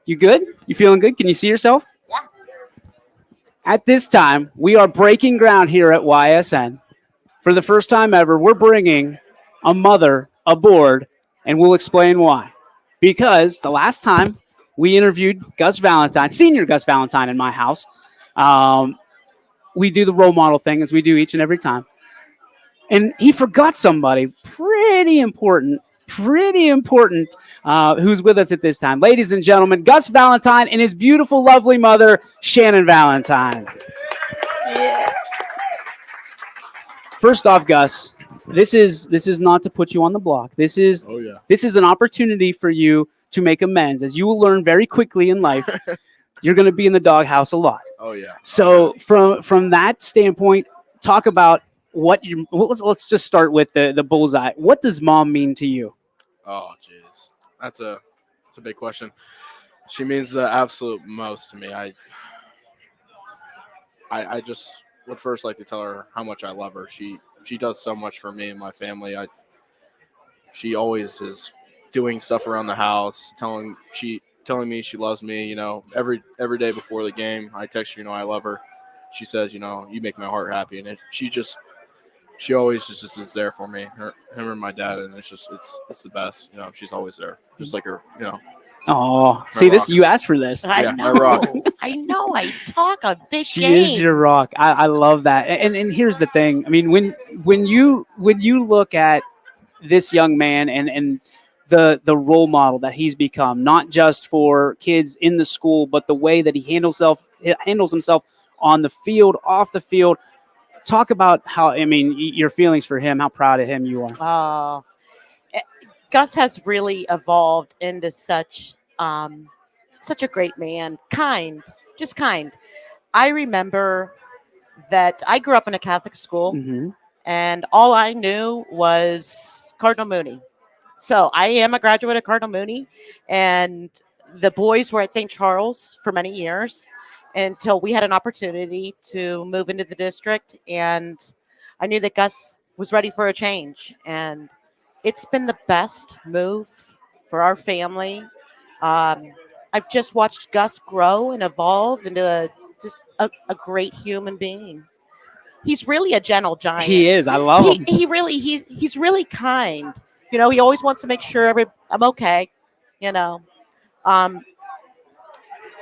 You good? You feeling good? Can you see yourself? Yeah. At this time, we are breaking ground here at YSN. For the first time ever, we're bringing a mother aboard, and we'll explain why. Because the last time we interviewed Gus Valentine, senior Gus Valentine in my house, um, we do the role model thing as we do each and every time. And he forgot somebody pretty important, who's with us at this time. Ladies and gentlemen, Gus Valentine and his beautiful, lovely mother, Shannon Valentine. Yeah. First off, Gus, this is not to put you on the block. This is Oh yeah. this is an opportunity for you to make amends, as you will learn very quickly in life. You're going to be in the doghouse a lot. Oh yeah. So from that standpoint, talk about let's just start with the bullseye. What does mom mean to you? Oh jeez, that's a big question. She means the absolute most to me. I just would first like to tell her how much I love her. She does so much for me and my family. She always is doing stuff around the house, telling me she loves me. Every day before the game, I text her, I love her. She says, you make my heart happy, and she always just is there for me. Him and my dad, and it's the best. She's always there, just like her. Oh, see this? You asked for this. I Yeah, know. my rock. I know. I talk a big She game. is your rock. I love that. And here's the thing. I mean, when you look at this young man and the role model that he's become, not just for kids in the school, but the way that he handles himself on the field, off the field. Talk about how, I mean, your feelings for him, how proud of him you are. Eh, Gus has really evolved into such a great man. Kind, just kind. I remember that I grew up in a Catholic school, Hmm. and all I knew was Cardinal Mooney. So I am a graduate of Cardinal Mooney, and the boys were at St. Charles for many years until we had an opportunity to move into the district. And I knew that Gus was ready for a change. And it's been the best move for our family. I've just watched Gus grow and evolve into a great human being. He's really a gentle He giant. is. I love him. He's really kind. He always wants to make sure I'm okay. You know, um,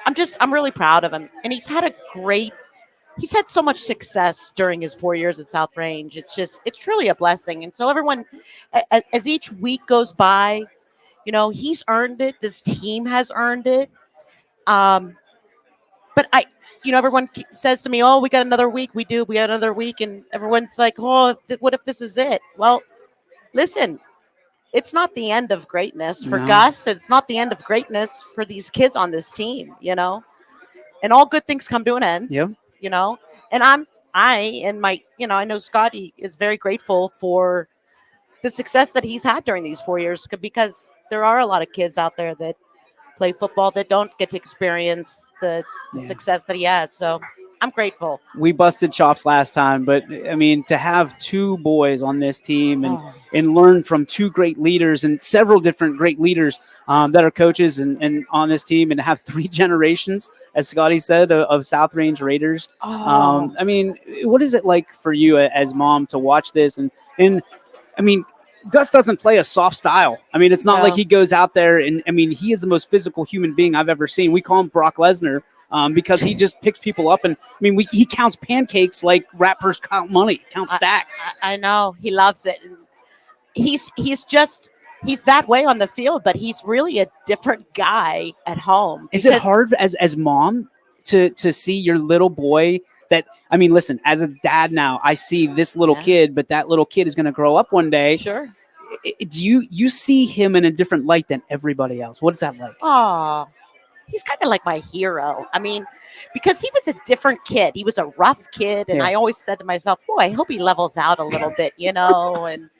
I'm really proud of him, and he's had so much success during his 4 years at South Range. It's truly a blessing. And so everyone, as each week goes by, he's earned it. This team has earned it. Um, but everyone says to me, "Oh, we got another week." We do. We got another week, and everyone's like, "Oh, what if this is it?" Well, listen, it's not the end of greatness for No. Gus. It's not the end of greatness for these kids on this team. And all good things come to an end. Yep. You know, and I know Scotty is very grateful for the success that he's had during these 4 years, because there are a lot of kids out there that play football that don't get to experience the Yeah. success that he has. So I'm grateful. We busted chops last time, but I mean, to have two boys on this team Oh. and learn from two great leaders and several different great leaders that are coaches and on this team, and to have three generations, as Scotty said, of South Range Raiders. Oh. I mean, what is it like for you as mom to watch this? And I mean, Gus doesn't play a soft style. I mean, it's not No. like he goes out there and, I mean, he is the most physical human being I've ever seen. We call him Brock Lesnar because he just picks people up. And, I mean, he counts pancakes like rappers count money, count stacks. I know he loves it. And he's that way on the field, but he's really a different guy at home. Is it hard as mom to see your little boy that, I mean, listen, as a dad now, I see this little Yeah. kid, but that little kid is going to grow up one day. Sure. Do you see him in a different light than everybody else? What is that like? Oh, he's kind of like my hero. I mean, because he was a different kid. He was a rough kid. And Yeah. I always said to myself, "Oh, I hope he levels out a little bit, And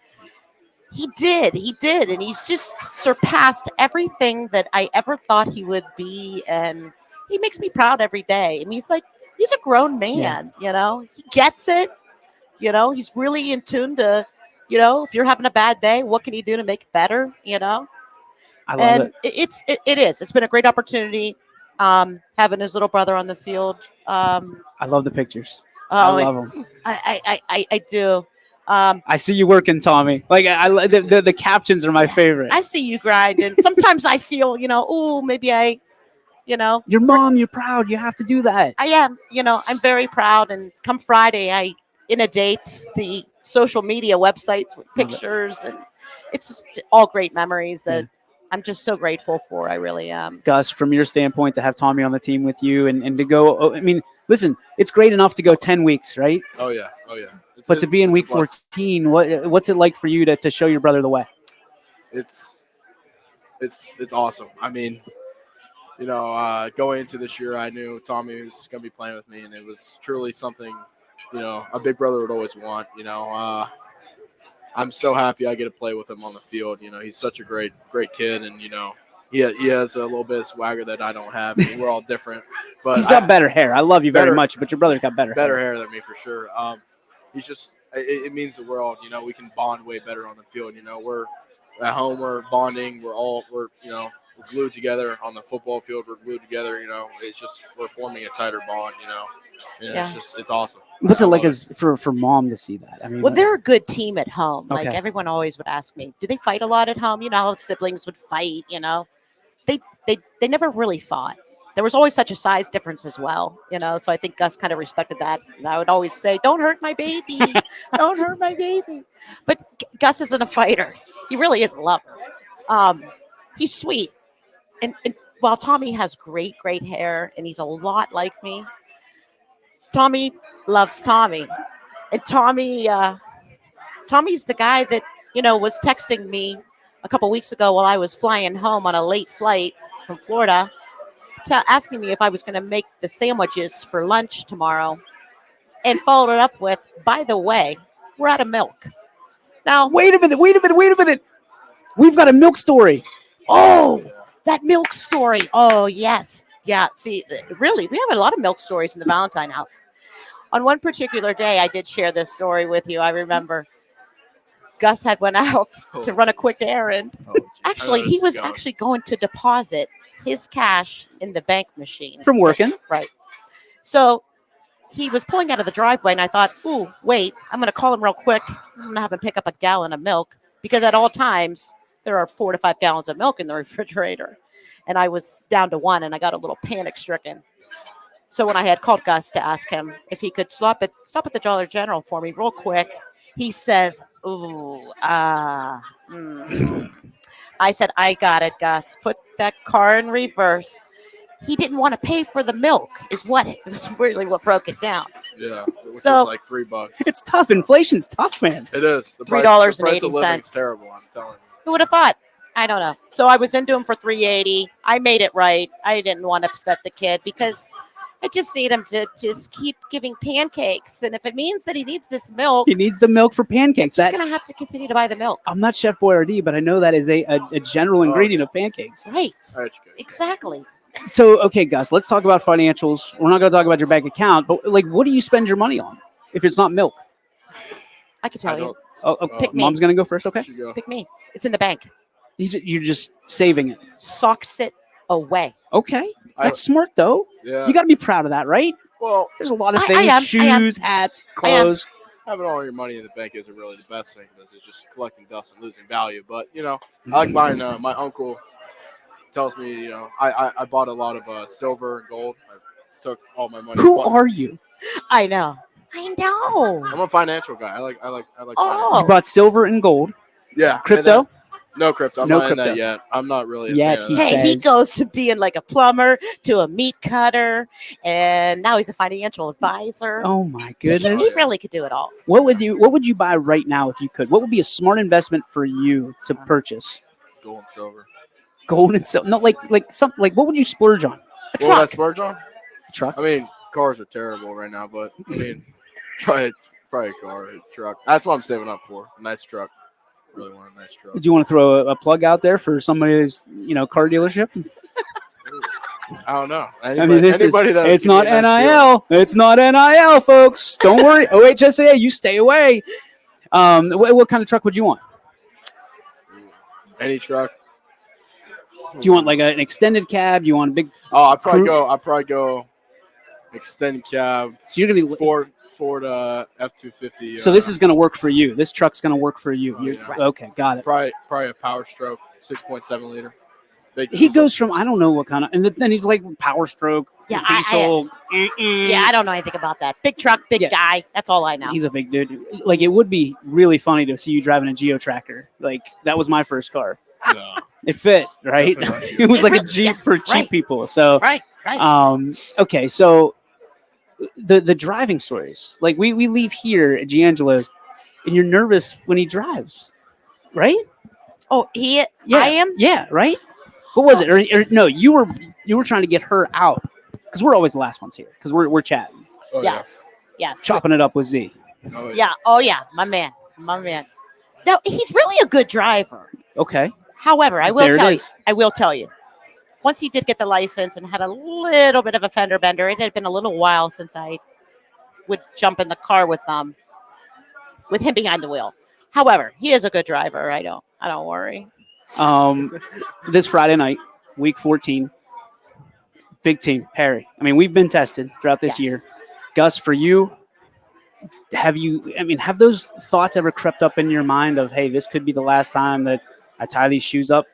he did. And he's just surpassed everything that I ever thought he would be. And he makes me proud every day. And he's a grown man, He gets it. He's really in tune to, if you're having a bad day, what can he do to make it better, I love And it. it is. It's been a great opportunity. Having his little brother on the field. I love the pictures. I Oh, love it's them. I do. Um, I see you working, Tommy. Like the captions are my favorite. I see you grind, and sometimes I feel, oh, maybe Your for, mom, you're proud. You have to do that. I am, I'm very proud. And come Friday, I inundate the social media websites with Love it. pictures, and it's just all great memories Yeah. that I'm just so grateful for. I really am. Gus, from your standpoint, to have Tommy on the team with you and to go, I mean, listen, it's great enough to go 10 weeks, right? Oh yeah, oh yeah. But to be in it's a week blessing. 14, what's it like for you to show your brother the way? It's it's awesome. I mean, going into this year, I knew Tommy was going to be playing with me, and it was truly something, a big brother would always want. I'm so happy I get to play with him on the field. He's such a great kid, and he has a little bit of swagger that I don't have. I mean, we're all different, but He's got better hair. I love you very better- much, but your brother's got better hair. hair than me for sure. He's just it means the world. We can bond way better on the field. We're at home, we're bonding. We're glued together on the football field. We're glued together. It's just we're forming a tighter bond. And Yeah. it's awesome. What's I it like love as for mom to see that? I mean, Well, they're a good team at home. Like Okay. everyone always would ask me, do they fight a lot at home? How siblings would fight. They never really fought. There was always such a size difference as well. So I think Gus kind of respected that. And I would always say, "Don't hurt my baby, don't hurt my baby." But Gus isn't a fighter. He really is a lover. He's sweet, and while Tommy has great hair, and he's a lot like me, Tommy loves Tommy, and Tommy's the guy that was texting me a couple weeks ago while I was flying home on a late flight from Florida, asking me if I was going to make the sandwiches for lunch tomorrow, and followed it up with, "By the way, we're out of milk." Now, wait a minute. We've got a milk story. oh, that milk story. Oh, yes. Yeah. See, really, we have a lot of milk stories in the Valentine house. On one particular day, I did share this story with you. I remember Gus had went out to run a quick errand. Oh, geez. Actually, he was actually going to deposit his cash in the bank machine. From working. Right. So he was pulling out of the driveway, and I thought, ooh, wait, I'm going to call him real quick. I'm going to have him pick up a gallon of milk, because at all times there are 4 to 5 gallons of milk in the refrigerator. And I was down to 1, and I got a little panic stricken. So when I had called Gus to ask him if he could stop at the Dollar General for me real quick, he says, ooh, I said, I got it, Gus. Put that car in reverse. He didn't want to pay for the milk, is what it was really what broke it down. Yeah, which So- is like $3. It's tough. Inflation's tough, man. It is. The $3.80. price of living's terrible. I'm telling you. Who would have thought? I don't know. So I was into him for $3.80. I made it right. I didn't want to upset the kid, because I just need him to just keep giving pancakes. And if it means that he needs this milk, He needs the milk for pancakes. he's going to have to continue to buy the milk. I'm not Chef Boyardee, but I know that is a general ingredient of pancakes. Right. All right, you go. Exactly. So, okay, Gus, let's talk about financials. We're not going to talk about your bank account, but like, what do you spend your money on if it's not milk? I can tell you. Pick me. Mom's going to go first, okay? You should go. Pick me. It's in the bank. You're just saving it. Socks it away. Okay. I- That's smart, though. Yeah. You got to be proud of that, right? Well, There's a lot of I things. am. Shoes, hats, I am. clothes. having all your money in the bank isn't really the best thing, because it's just collecting dust and losing value. But I like buying. My uncle tells me, I bought a lot of silver and gold. I took all my money. Who are you? I know. I know. I'm a financial guy. I like. Oh. You bought silver and gold. Yeah. Crypto? No crypto. I'm No not in crypto. that yet. I'm not really a Yet fan of he that. Hey, he says- goes to being like a plumber, to a meat cutter, and now he's a financial advisor. Oh my He goodness. really could do it all. What would you buy right now if you could? What would be a smart investment for you to purchase? Gold and silver. Gold and silver. No, like what would you splurge on? A What would I truck. splurge on? A truck. I mean, cars are terrible right now, but I mean, probably a car, a truck. That's what I'm saving up for. A nice truck. Really want a nice truck. Do you want to throw a plug out there for somebody's car dealership? I don't know. I mean, Anybody that it's give me not a nice NIL. It's not NIL, folks. Don't worry. OHSA, you stay away. What kind of truck would you want? deal. Any truck. Do you want like an extended cab? Do you want a big? Oh, Crew- I probably go extended cab. So you're gonna be. Ford F-250. So this is gonna work for you. This truck's gonna work for you. Oh, yeah. Okay, got it. Probably a Power Stroke 6.7 liter. Big He diesel. goes from I don't know what kind of, and then he's like Power Stroke, Yeah, diesel. Yeah, I don't know anything about that. Big truck, big Yeah. guy. That's all I know. He's a big dude. Like it would be really funny to see you driving a Geo Tractor. Like that was my first car. No. It fit, right? Definitely not It was like a really- Jeep yeah, for cheap right. people. So, right. okay, so the driving stories. Like we leave here at Giangelo's, and you're nervous when he drives, right? Oh, Yeah, I am. Yeah, right. What was it? Or no, you were trying to get her out because we're always the last ones here because we're chatting, Oh, Yes. Yes. chopping it up with Z. Yeah. Oh, yeah. Yeah. Oh, yeah. My man. No, he's really a good driver. Okay, However, There it is. I will tell you. Once he did get the license and had a little bit of a fender bender, it had been a little while since I would jump in the car with him behind the wheel. However, he is a good driver. I don't worry. This Friday night, week 14, big team, Perry. I mean, we've been tested throughout this Yes. year. Gus, for you, have those thoughts ever crept up in your mind of, hey, this could be the last time that I tie these shoes up?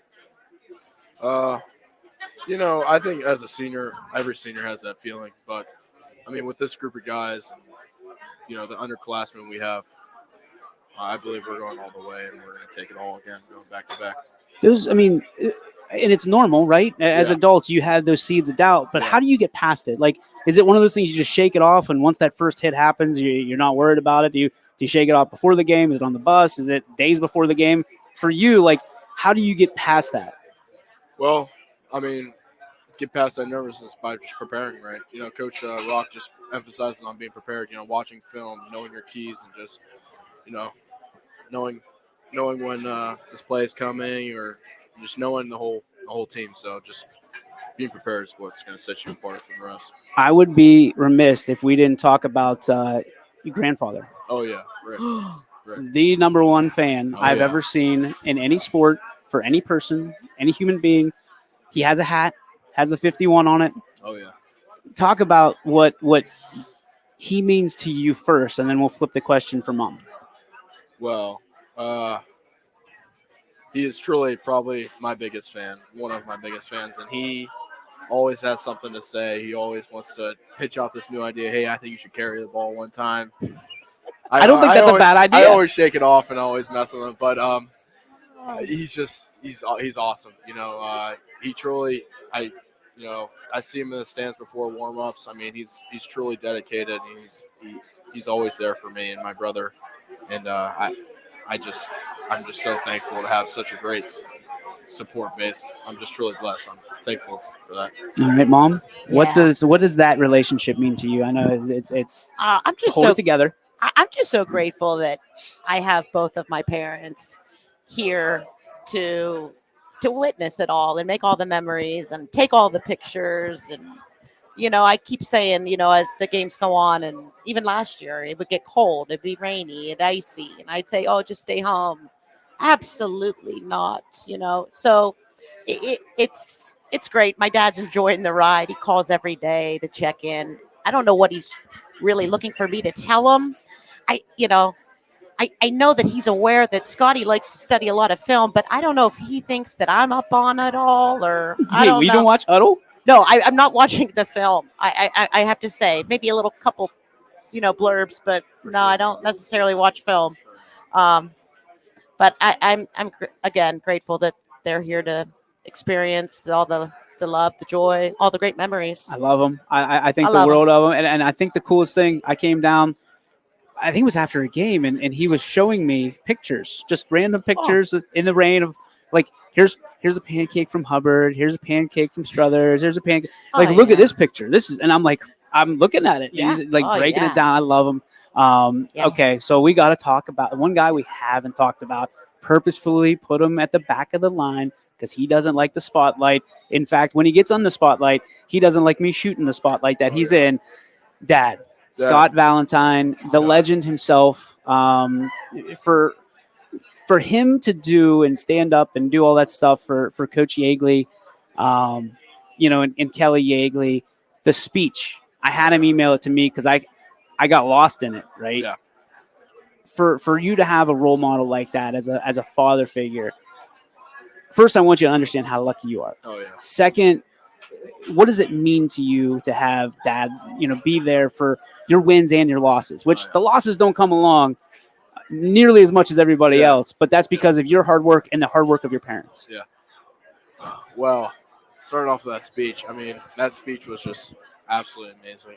I think as a senior, every senior has that feeling. But I mean, with this group of guys, the underclassmen we have, I believe we're going all the way, and we're going to take it all again, going back to back. And it's normal, right? As Yeah. adults, you have those seeds of doubt, but Yeah. how do you get past it? Like, is it one of those things you just shake it off, and once that first hit happens, you're not worried about it? Do you shake it off before the game? Is it on the bus? Is it days before the game? For you, like, how do you get past that? Well, I mean, get past that nervousness by just preparing, right? Coach Rock just emphasizes on being prepared. Watching film, knowing your keys, and just knowing when this play is coming, or just knowing the whole team. So just being prepared is what's going to set you apart from the rest. I would be remiss if we didn't talk about your grandfather, Oh yeah, right. the number one fan Oh, I've yeah. ever seen in any sport for any person, any human being. He has a hat, has the 51 on it. Oh yeah. Talk about what he means to you first, and then we'll flip the question for Mom. Well, he is truly probably my biggest fan, one of my biggest fans, and he always has something to say. He always wants to pitch out this new idea. Hey, I think you should carry the ball one time. I don't think that's a bad idea. I always shake it off and always mess with him, but he's awesome. He truly I see him in the stands before warm-ups. I mean, he's truly dedicated. He's always there for me and my brother, and I'm just so thankful to have such a great support base. I'm just truly blessed. I'm thankful for that. All right, Mom. What Yeah. does that relationship mean to you? I know it's I'm just hold so it together. I'm just so grateful that I have both of my parents here to witness it all and make all the memories and take all the pictures. And I keep saying, as the games go on, and even last year it would get cold, it'd be rainy and icy, and I'd say, oh, just stay home. Absolutely not. So it's great. My dad's enjoying the ride. He calls every day to check in. I don't know what he's really looking for me to tell him. I know that he's aware that Scotty likes to study a lot of film, but I don't know if he thinks that I'm up on it all, or I Wait, don't you know. don't watch Huddle? No, I'm not watching the film. I have to say, maybe a little couple, blurbs, but no, I don't necessarily watch film. But again grateful that they're here to experience all the love, the joy, all the great memories. I love them. I think I the love 'em. world of them. And I think the coolest thing, I came down, I think it was after a game, and he was showing me pictures, just random pictures in the rain of, like, here's a pancake from Hubbard, here's a pancake from Struthers, here's a pancake. Like, look yeah. at this picture. This is, and I'm like, I'm looking at it. Yeah. And he's like Oh, breaking yeah. it down. I love him. Yeah. Okay, so we got to talk about one guy we haven't talked about. Purposefully put him at the back of the line because he doesn't like the spotlight. In fact, when he gets on the spotlight, he doesn't like me shooting the spotlight that he's in. Dad, Scott Valentine, the legend himself. For for him to do and stand up and do all that stuff for Coach Yeagley, and Kelly Yeagley, the speech, I had him email it to me because I got lost in it, right? Yeah. For you to have a role model like that as a father figure, first I want you to understand how lucky you are. Oh yeah. Second, what does it mean to you to have dad, be there for your wins and your losses, which the losses don't come along nearly as much as everybody else, but that's because of your hard work and the hard work of your parents. Yeah. Well, starting off with that speech, I mean, that speech was just absolutely amazing.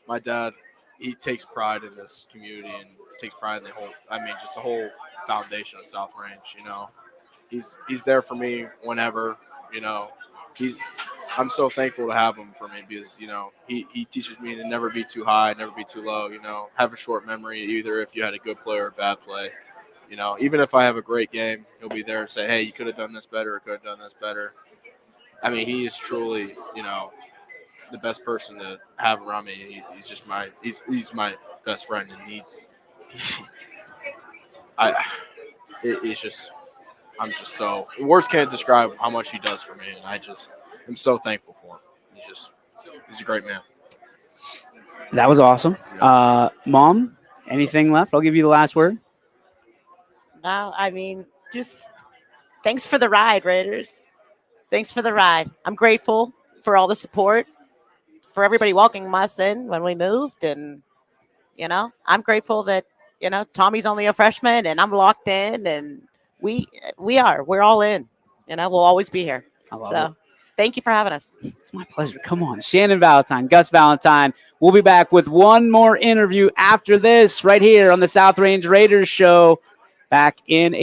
My dad, he takes pride in this community and takes pride in just the whole foundation of South Range. He's there for me whenever. I'm so thankful to have him for me because he teaches me to never be too high, never be too low. Have a short memory, either if you had a good play or a bad play. Even if I have a great game, he'll be there and say, "Hey, you could have done this better, or could have done this better." I mean, he is truly, the best person to have around me. He's just he's my best friend, and it's just, I'm just so, words can't describe how much he does for me, and I'm so thankful for him. He's a great man. That was awesome. Mom, anything left? I'll give you the last word. No, I mean, just thanks for the ride, Raiders. Thanks for the ride. I'm grateful for all the support, for everybody welcoming us in when we moved. And, I'm grateful that, Tommy's only a freshman and I'm locked in, and we're all in. We'll always be here. I love it. Thank you for having us. It's my pleasure. Come on. Shannon Valentine, Gus Valentine. We'll be back with one more interview after this right here on the South Range Raiders show back in a